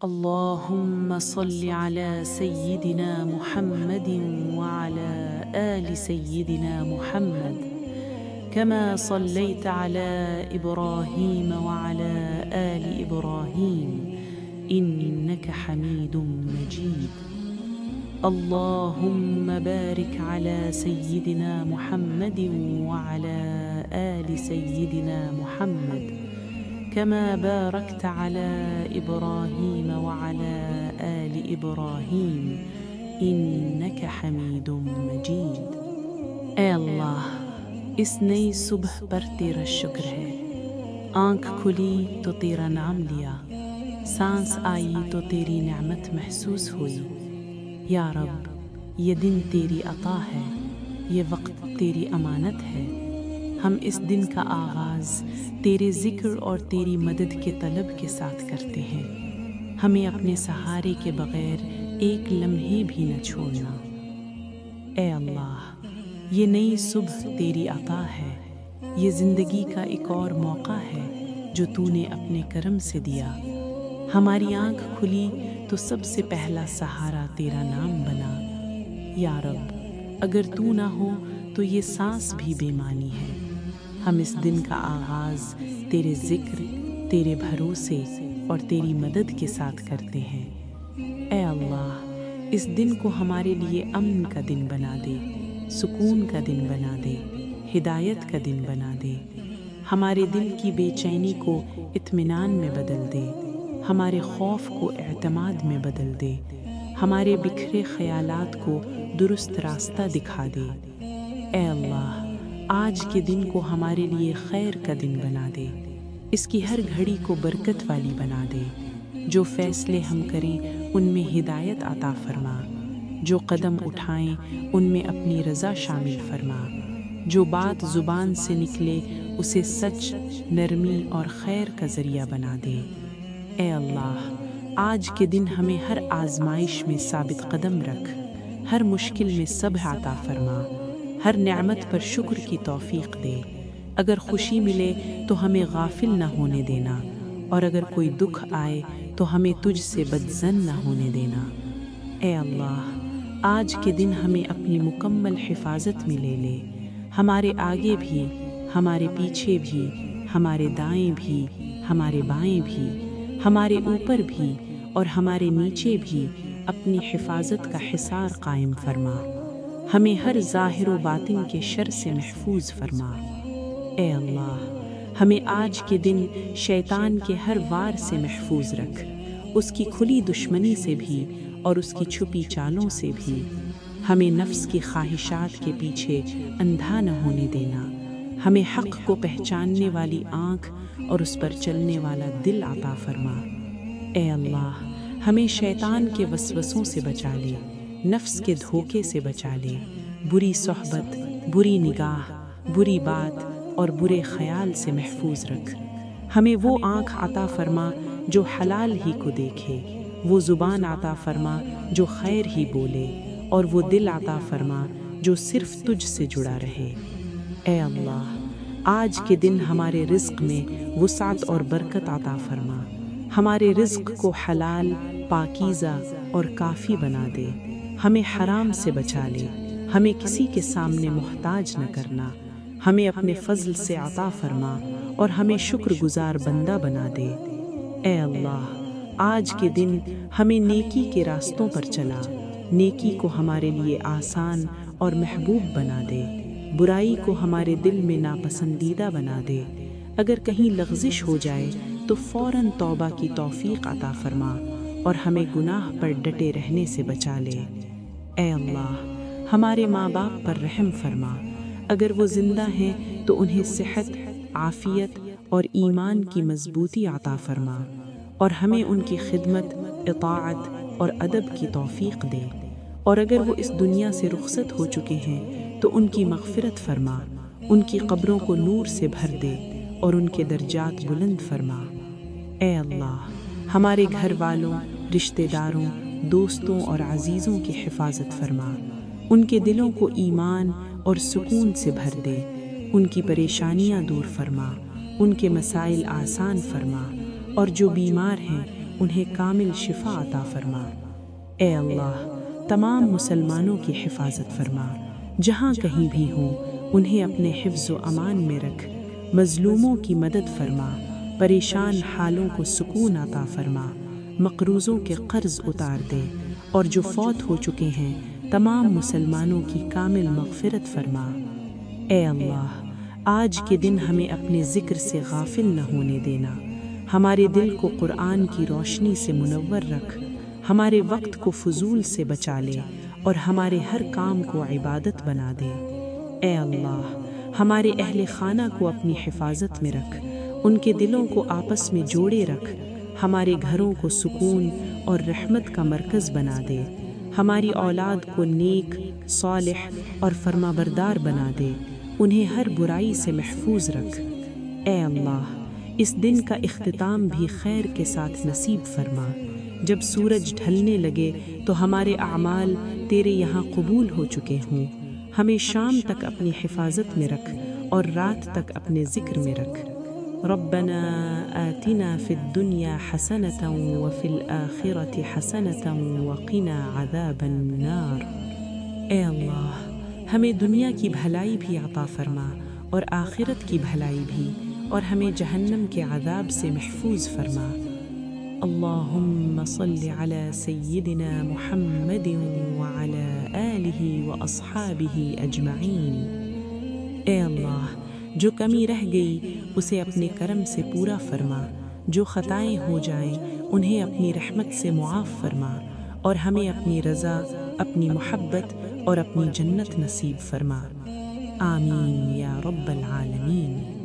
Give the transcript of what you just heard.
اللهم صل على سيدنا محمد وعلى آل سيدنا محمد كما صليت على إبراهيم وعلى آل إبراهيم إنك حميد مجيد. اللهم بارك على سيدنا محمد وعلى آل سيدنا محمد كما باركت على إبراهيم وعلى آل إبراهيم إنك حميد مجيد. اے اللہ، اس نئی صبح پر تیرا شکر ہے۔ آنکھ کھلی تو تیرا نام لیا، سانس آئی تو تیری نعمت محسوس ہوئی۔ یا رب، یہ دن تیری عطا ہے، یہ وقت تیری امانت ہے۔ ہم اس دن کا آغاز تیرے ذکر اور تیری مدد کے طلب کے ساتھ کرتے ہیں۔ ہمیں اپنے سہارے کے بغیر ایک لمحے بھی نہ چھوڑنا۔ اے اللہ، یہ نئی صبح تیری عطا ہے، یہ زندگی کا ایک اور موقع ہے جو تو نے اپنے کرم سے دیا۔ ہماری آنکھ کھلی تو سب سے پہلا سہارا تیرا نام بنا۔ یا رب، اگر تو نہ ہو تو یہ سانس بھی بے معنی ہے۔ ہم اس دن کا آغاز تیرے ذکر، تیرے بھروسے اور تیری مدد کے ساتھ کرتے ہیں۔ اے اللہ، اس دن کو ہمارے لیے امن کا دن بنا دے، سکون کا دن بنا دے، ہدایت کا دن بنا دے۔ ہمارے دل کی بے چینی کو اطمینان میں بدل دے، ہمارے خوف کو اعتماد میں بدل دے، ہمارے بکھرے خیالات کو درست راستہ دکھا دے۔ اے اللہ، آج کے دن کو ہمارے لیے خیر کا دن بنا دے، اس کی ہر گھڑی کو برکت والی بنا دے۔ جو فیصلے ہم کریں ان میں ہدایت عطا فرما، جو قدم اٹھائیں ان میں اپنی رضا شامل فرما، جو بات زبان سے نکلے اسے سچ، نرمی اور خیر کا ذریعہ بنا دے۔ اے اللہ، آج کے دن ہمیں ہر آزمائش میں ثابت قدم رکھ، ہر مشکل میں صبر عطا فرما، ہر نعمت پر شکر کی توفیق دے۔ اگر خوشی ملے تو ہمیں غافل نہ ہونے دینا، اور اگر کوئی دکھ آئے تو ہمیں تجھ سے بدظن نہ ہونے دینا۔ اے اللہ، آج کے دن ہمیں اپنی مکمل حفاظت میں لے لے، ہمارے آگے بھی، ہمارے پیچھے بھی، ہمارے دائیں بھی، ہمارے بائیں بھی، ہمارے اوپر بھی اور ہمارے نیچے بھی اپنی حفاظت کا حصار قائم فرما۔ ہمیں ہر ظاہر و باطن کے شر سے محفوظ فرما۔ اے اللہ، ہمیں آج کے دن شیطان کے ہر وار سے محفوظ رکھ، اس کی کھلی دشمنی سے بھی اور اس کی چھپی چالوں سے بھی۔ ہمیں نفس کی خواہشات کے پیچھے اندھا نہ ہونے دینا، ہمیں حق کو پہچاننے والی آنکھ اور اس پر چلنے والا دل عطا فرما۔ اے اللہ، ہمیں شیطان کے وسوسوں سے بچا لے، نفس کے دھوکے سے بچا لے، بری صحبت، بری نگاہ، بری بات اور برے خیال سے محفوظ رکھ۔ ہمیں وہ آنکھ عطا فرما جو حلال ہی کو دیکھے، وہ زبان عطا فرما جو خیر ہی بولے، اور وہ دل عطا فرما جو صرف تجھ سے جڑا رہے۔ اے اللہ، آج کے دن ہمارے رزق میں وسعت اور برکت عطا فرما، ہمارے رزق کو حلال، پاکیزہ اور کافی بنا دے۔ ہمیں حرام سے بچا لے، ہمیں کسی کے سامنے محتاج نہ کرنا، ہمیں اپنے فضل سے عطا فرما اور ہمیں شکر گزار بندہ بنا دے۔ اے اللہ، آج کے دن ہمیں نیکی کے راستوں پر چلا، نیکی کو ہمارے لیے آسان اور محبوب بنا دے، برائی کو ہمارے دل میں ناپسندیدہ بنا دے۔ اگر کہیں لغزش ہو جائے تو فوراً توبہ کی توفیق عطا فرما اور ہمیں گناہ پر ڈٹے رہنے سے بچا لے۔ اے اللہ، ہمارے ماں باپ پر رحم فرما، اگر وہ زندہ ہیں تو انہیں صحت، عافیت اور ایمان کی مضبوطی عطا فرما، اور ہمیں ان کی خدمت، اطاعت اور ادب کی توفیق دے۔ اور اگر وہ اس دنیا سے رخصت ہو چکے ہیں تو ان کی مغفرت فرما، ان کی قبروں کو نور سے بھر دے اور ان کے درجات بلند فرما۔ اے اللہ، ہمارے گھر والوں، رشتہ داروں، دوستوں اور عزیزوں کی حفاظت فرما، ان کے دلوں کو ایمان اور سکون سے بھر دے، ان کی پریشانیاں دور فرما، ان کے مسائل آسان فرما، اور جو بیمار ہیں انہیں کامل شفا عطا فرما۔ اے اللہ، تمام مسلمانوں کی حفاظت فرما، جہاں کہیں بھی ہوں انہیں اپنے حفظ و امان میں رکھ، مظلوموں کی مدد فرما، پریشان حالوں کو سکون عطا فرما، مقروضوں کے قرض اتار دے، اور جو فوت ہو چکے ہیں تمام مسلمانوں کی کامل مغفرت فرما۔ اے اللہ، آج کے دن ہمیں اپنے ذکر سے غافل نہ ہونے دینا، ہمارے دل کو قرآن کی روشنی سے منور رکھ، ہمارے وقت کو فضول سے بچا لے اور ہمارے ہر کام کو عبادت بنا دے۔ اے اللہ، ہمارے اہل خانہ کو اپنی حفاظت میں رکھ، ان کے دلوں کو آپس میں جوڑے رکھ، ہمارے گھروں کو سکون اور رحمت کا مرکز بنا دے، ہماری اولاد کو نیک، صالح اور فرمانبردار بنا دے، انہیں ہر برائی سے محفوظ رکھ۔ اے اللہ، اس دن کا اختتام بھی خیر کے ساتھ نصیب فرما۔ جب سورج ڈھلنے لگے تو ہمارے اعمال تیرے یہاں قبول ہو چکے ہوں، ہمیں شام تک اپنی حفاظت میں رکھ اور رات تک اپنے ذکر میں رکھ۔ ربنا آتنا فی الدنیا حسنۃ وفی الآخرۃ حسنۃ وقنا عذاب النار۔ اے اللہ، ہمیں دنیا کی بھلائی بھی عطا فرما اور آخرت کی بھلائی بھی، اور ہمیں جہنم کے عذاب سے محفوظ فرما۔ اللہم صل علی سیدنا محمد وعلی آلہ واصحابہ اجمعین۔ اے اللہ، جو کمی رہ گئی اسے اپنے کرم سے پورا فرما، جو خطائیں ہو جائیں انہیں اپنی رحمت سے معاف فرما، اور ہمیں اپنی رضا، اپنی محبت اور اپنی جنت نصیب فرما۔ آمین یا رب العالمین۔